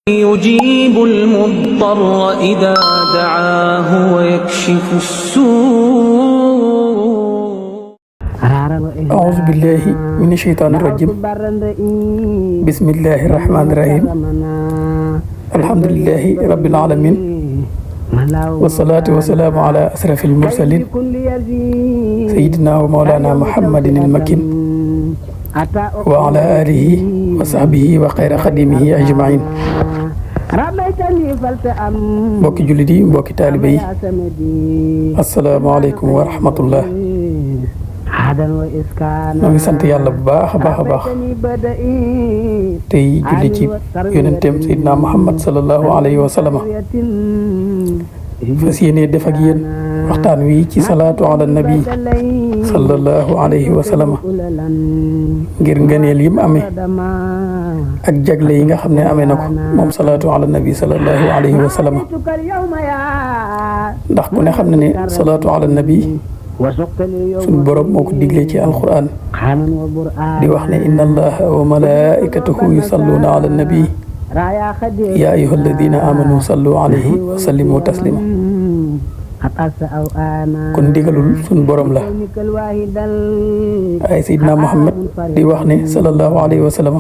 يجيب المضطر إذا دعاه ويكشف السوء. أعوذ بالله من الشيطان الرجيم. بسم الله الرحمن الرحيم. الحمد لله رب العالمين، والصلاة والسلام على أشرف المرسلين سيدنا ومولانا محمد المكين وعلى آله وصحبه وخير خديمه أجمعين. mbokki jullit yi, mbokki taalibe yi, asalaamaaleykum wa rahmatullah. ñoo ngi sant yàlla bu baax a baax a baax tey julli ci yonenteem Seydina Muhammad sallallahu alayhi wa sallam. fas yéene def ak yéen waxtaan wi ci salaatu ala nabi sallallahu alayhi wa sallam ngir ngëneel yi mu amee ak jagle yi nga xam ne amee na ko moom salaatu ala nabi sallallahu alayhi wa sallam. ndax ku ne xam ne ne salaatu ala nabi suñu borom moo ko diglee ci alquran di wax ne inna allaha wa malaikatahu yusalluna ala nabi yaa ayyuha alladina amanu sallu alayhi wa sallimu taslima. kon ndigalul suñu borom la. ay Seydina Muhammad di wax ne sallallahu alayhi wa sallam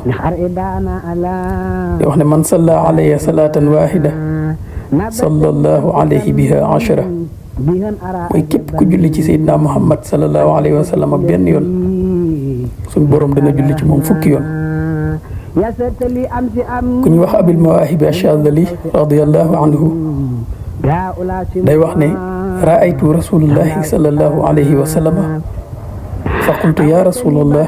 di wax ne man salla alayya salatan wahida sallallahu alayhi biha ashara. mooy képp ku julli ci Seydina Muhammad sallallahu alayhi wa sallam benn yoon suñu borom dana julli ci moom fukki yoon. ku ñu wax abil mawaahibi ash-Shadhili radiyallahu anhu day wax ne raaytu rasulullahi sallallahu alayhi wa sallam fa qultu ya rasulallah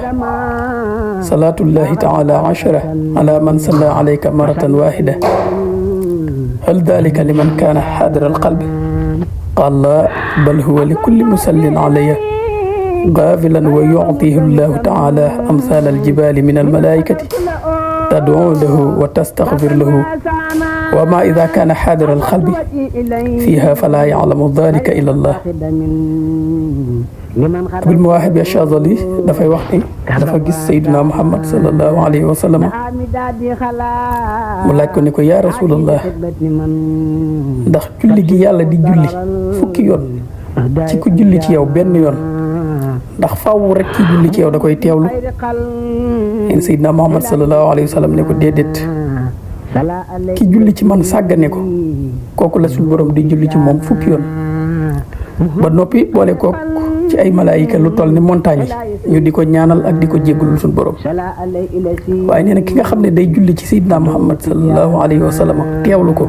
salatullahi taala ashara ala man salla alayka maratan wahida hal dalika liman kana hadira alqalbi qaal la bal huwa li kulli musallin alayya gaafilan wa yu'tihi llahu taala amthal aljibali min almalaikati tad'u lahu wa tastaghfir lahu wa ma idha kana hadira alqalbi fiha fala ya'lamu dhalika illa Allah. Abil Mawahib ash-Shadhili dafay wax ni dafa gis Seydina Muhammad sallallahu alayhi wa sallam mu laaj ko ne ko yaa rasulallah ndax julli gi yàlla di julli fukki yoon ci ku julli ci yow benn yoon ndax faaw rek ki julli ci yow da koy teewlu. yéen Seydina Muhammad sallallahu alayhi wa sallam ne ko déedéet, ki julli ci man sàggane ko kooku la suñu borom di julli ci moom fukki yoon ba noppi boole kook ci ay malaayika lu toll ni montagne yi ñu di ko ñaanal ak di ko jéggalul suñu borom. waaye nee na ki nga xam ne day julli ci Seydina Muhammad sallallahu alayhi wa sallam teewlu ko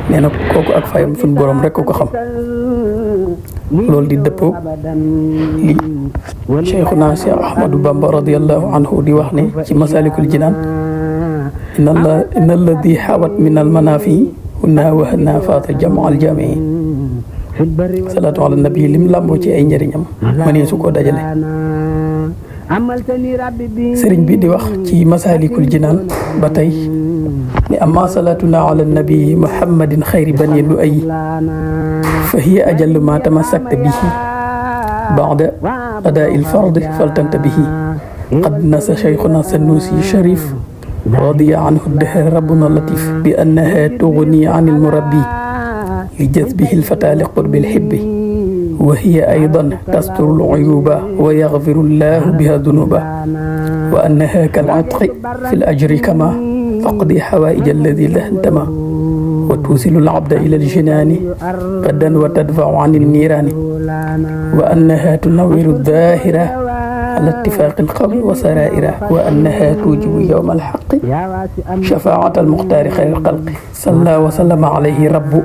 nee na kooku ak fayam suñu borom rek ko xam. loolu di dëppoo li Cheikhuna Cheikh Ahmadou Bamba radiyallahu anhu di wax ne ci Masalikul Jinaan inna alladi xawat min almanafi hunna wa hanna faata jamaa aljamii. salaatu ala nabi lim làmboo ci ay njëriñam mënee su ko dajale. sëriñ bi di wax ci Masalikul Jinaan ba tey ne amma salaatuna ala nabi muhammadin xayri bani lu'ay fa hiya ajallu ma tamassakta bihi ba'da adaa'i al-fard faltantabihi qad nasa shaykhuna sanusi sharif radiya anhu ad-dahr rabbuna latif bi annaha tughni an al-murabbi li jazbihi al-fata li qurbi al-hibbi wa hiya aydan tasturu al-uyuba wa yaghfiru Allahu biha dhunuba wa annaha kal-'atqi fi al-ajri kama taqdi hawaa'ij alladhi lahu intama wa tuusilu al-'abda ila al-jinaani gadan wa tadfa'u 'ani al-niiraani wa annaha tunawwiru adh-dhaahira ala ittifaaqi al-qawli wa saraa'ira wa annaha tuujibu yawma al-haqqi shafaa'ata al-mukhtaari khayri al-khalqi salla wa sallama alayhi rabbu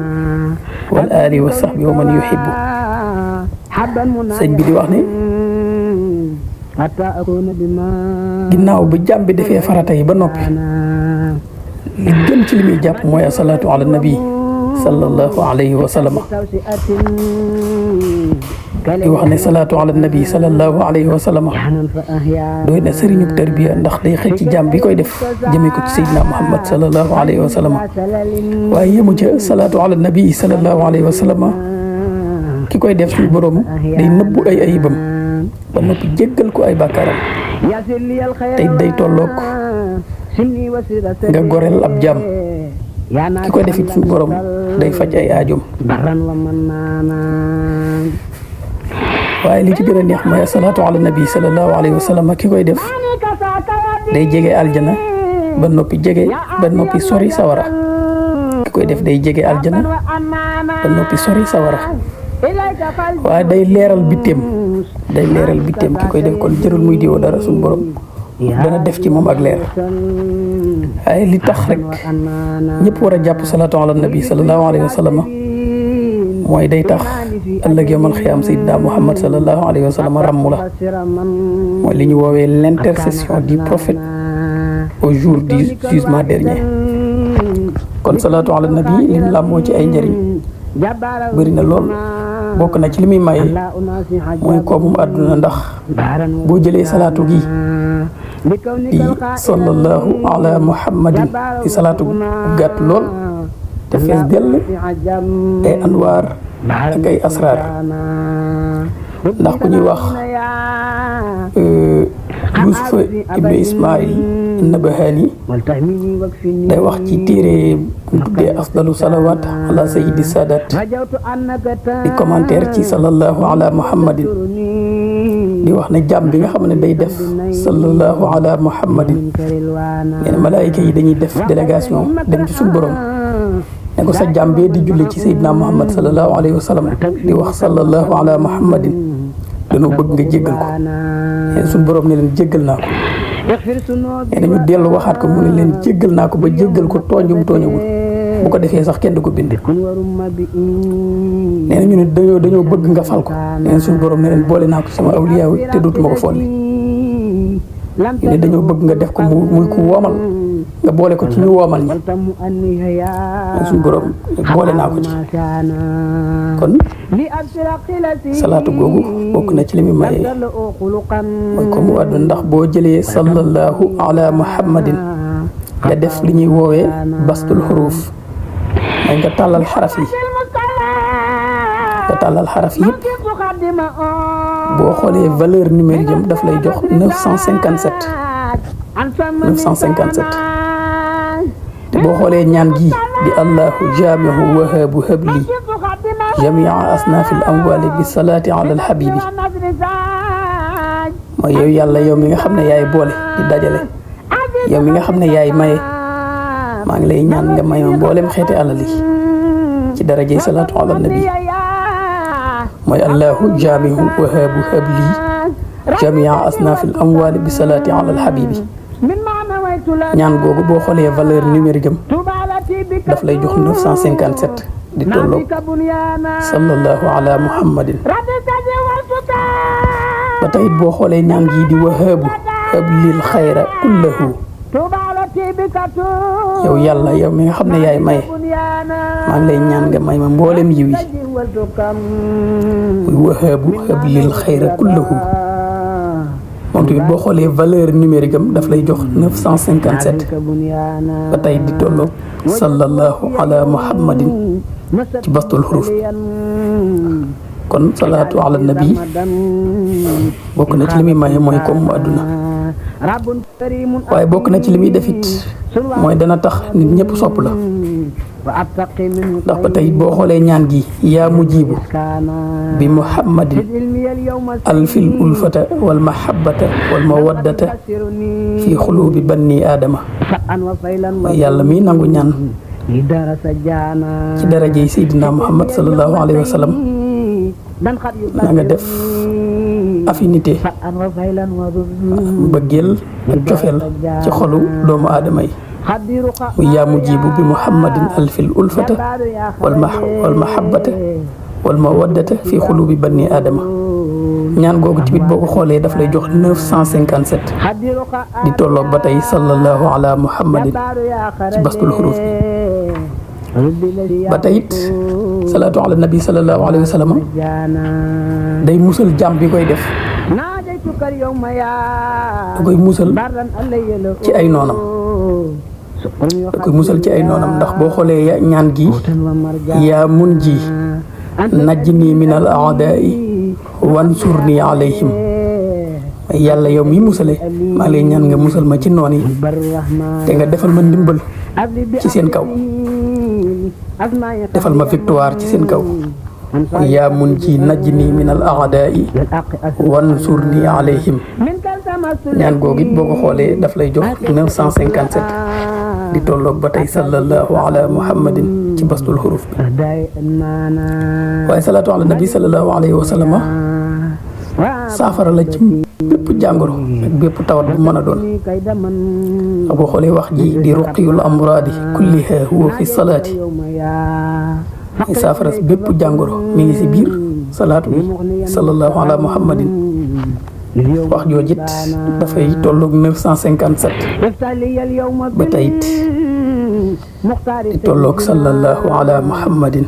wal aali wa sahbi wa man yuhibbu. sëñ bi di wax ne ginnaaw bu jàmm bi defee farata yi ba noppi li gën ci li muy jàpp mooy asalaatu ala nabi sallallahu alayhi wa sallam. di wax ne salaatu ala nabi sallallahu alayhi wa sallam doy na sëriñu tarbiya ndax day xëcc ci jàmm bi koy def jëmee ko ci Seydina Muhammad sallallahu alayhi wa sallam. waaye yemu ca salaatu ala nabi sallallahu alayhi wa sallam ki koy def suñu borom day nëbbu ay ayibam ba noppi jéggal ko ay bàkkaaram tey day tolloog nga goreel ab jaam ki koy def it suñu borom day faj ay aajoom. waaye li ci gën a neex mooy asalaatu ala nabi sallallahu alayhi wa sallam ki koy def day jege aljana ba noppi sori sawara. ki koy def day jege aljana ba noppi sori sawara. waaye day leeral bitteem ki koy def kon jërul muy diwoo dara suñu borom dana def ci moom ak leer. waaye li tax rek ñëpp war a jàpp salaatu ala nabi sallallahu alayhi wa sallam mooy day tax ëllëg yawmal xiyaam sayyidina Muhammad sallallahu alayhi wa sallam ràmm la. mooy li ñu woowee l'intercession du prophète au jour du jugement dernier. kon salaatu ala nabi lim làmmoo ci ay njëriñ bëri na lool. bokk na ci li muy maye mooy koomum àdduna ndax boo jëlee salaatu gi di sallallahu ala muhammadin di salaatu gàtt lool te fees dell ay anwaar ak ay asraar. ndax ku ñuy wax Yuusufa ibnu Ismail Nabahani day wax ci téere bu tuddee afdalu salawaat ala sayyidi saadaat di commentaire ci sallallahu ala muhammadin di wax ne jàmm bi nga xam ne day def sallallahu ala muhammadin nee na malaayika yi dañuy def délégation dem ci suñu borom ne ko sa jàmm bee di julli ci sayyidina Muhammad sallallahu alayhi wa sallam di wax sallallahu ala muhammadin dañoo bëgg nga jéggal ko. suñu borom ne leen jéggal naa ko. nee na ñu dellu waxaat ko mu ne leen jéggal naa ko ba jéggal ko tooñum tooñagul bu ko defee sax kenn du ko bind. nee na ñu ne dañoo bëgg nga fal ko. nee na suñu borom ne leen boole naa ko sama awliyaaw te dootuma ko folli. ñu ne dañoo bëgg nga def ko muy ku woomal nga boole ko ci ñu woomal ñi. suñu borom boole naa ko ci. kon salaatu googu bokk na ci li muy maye mooy ko mu àdduna ndax boo jëlee sallallahu ala muhammadin nga def li ñuy woowee bastul xuruuf mooy nga tàllal xaraf yi boo xoolee valeur numérique am daf lay jox 957 te boo xoolee ñaan gi di allahu jaamihu wahaabu habli jamia asnaafil amwaali bi salaati ala alhabibi mooy yow yàlla yow mi nga xam ne yaay boole di dajale yow mi nga xam ne yaay maye maa ngi lay ñaan nga may ma mboolem xeeti alal yi ci darajey salaatu ala nabi mooy allahu jaamihu wahaabu habli jamia asnaafil amwaali bi salaati ala alhabibi ñaan googu boo xoolee valeur numérique am daf lay jox 957 di tolloog sallallahu ala muhammadin. ba tey boo xoolee ñaan gii di wahaabu hablil xayra kullahu yow yàlla yow mi nga xam ne yaay maye maa ngi lay ñaan nga may ma mboolem yiw yi muy wahaabu hablil xayra kullahu moom tamit boo xoolee valeur numérique am daf lay jox 957 ba tey di tolloog sallallahu ala muhammadin ci bastul xuruf bi. kon salaatu ala nabi bokk na ci li muy maye mooy comme mu àdduna waaye bokk na ci li muy defit mooy dana tax nit ñëpp sopp la ndax ba tey boo xoolee ñaan gi yaa mujibu bi muhammadin alfil ulfata wal mahabbata wal mawaddata fi xulubi banni aadama mooy yàlla mi nangu ñaan ci darajey seydina muhammad sallallahu alayhi wa sallam na nga def affinité bëggeel ak cofeel ci xolu doomu aadama yi muy yaa mujibu bi muhammadin alfil ulfata wal mahabbata wal mawaddata fi xulubi banni aadama ñaan googu tamit boo ko xoolee daf lay jox 957 di tolloog ba tey sallallahu ala muhammadin ci bastul xuruf bi ba tey it salaatu ala nabi sallallahu alayhi wa sallam day musal jàmm bi koy def da koy musal ci ay noonam ndax boo xoolee ñaan gi yaa mun ji najjini min al aadaa'i wansurni alayhim yàlla yow mi musale maa lay ñaan nga musal ma ci noon yi te nga defal ma ndimbal ci seen kaw defal ma victoire ci seen kaw yaa mun ci najjini min al a'daai wansurni alayhim ñaan googu it boo ko xoolee daf lay jox 957 di tolloog ba tey sallallahu ala muhammadin ci bastul xuruf bi waaye salaatu ala nabi sallallahu alayhi wa sallama saafara la ci bépp jàngoro ak bépp tawat bu mën a doon boo xoolee wax ji di ruqiyul amraadi kulliha huwa fi salaati ay saafara si bépp jàngoro mi ngi si biir salaatu bi sallallahu ala muhammadin wax joojit dafay tolloog 957 ba tey it di tolloog sallallahu ala muhammadin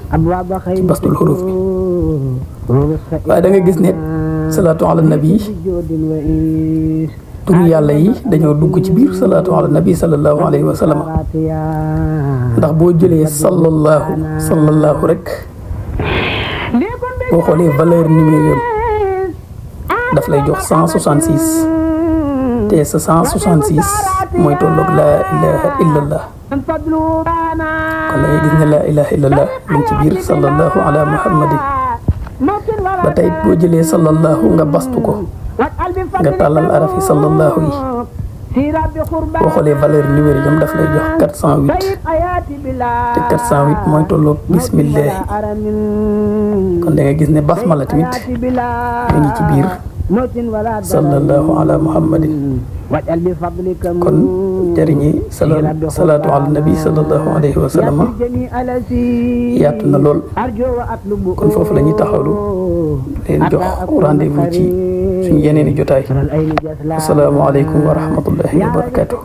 ci bastul xuruf bi waaye da nga gis ne salaatu ala nabi tur yàlla yi dañoo dugg ci biir salaatu ala nabi sallallahu alayhi wa sallam ndax boo jëlee sallallahu rek boo xoolee valeur numérique daf lay jox 166 te sa 166 mooy tolloog laa ilaha illallah kon da ngay gis ne laa ilaha illallah mu ngi ci biir sallallahu ala muhammadin ba tey boo jëlee sallallahu nga bastu ko nga tàllal arafi sallallahu yi boo xoolee valeur numérique am daf lay jox 408 te 408 mooy tolloog bismillahi kon da nga gis ne basmala tamit mu ngi ci biir sallallahu ala muhammadin kon jëriñi salaatu ala nabi sallallahu alayhi wa sallam yaatu na lool kon foofu la ñuy taxawlu leen jox rendez-vous ci suñu yeneeni jotaay assalaamu aleykum wa rahmatullahi wa barakatuh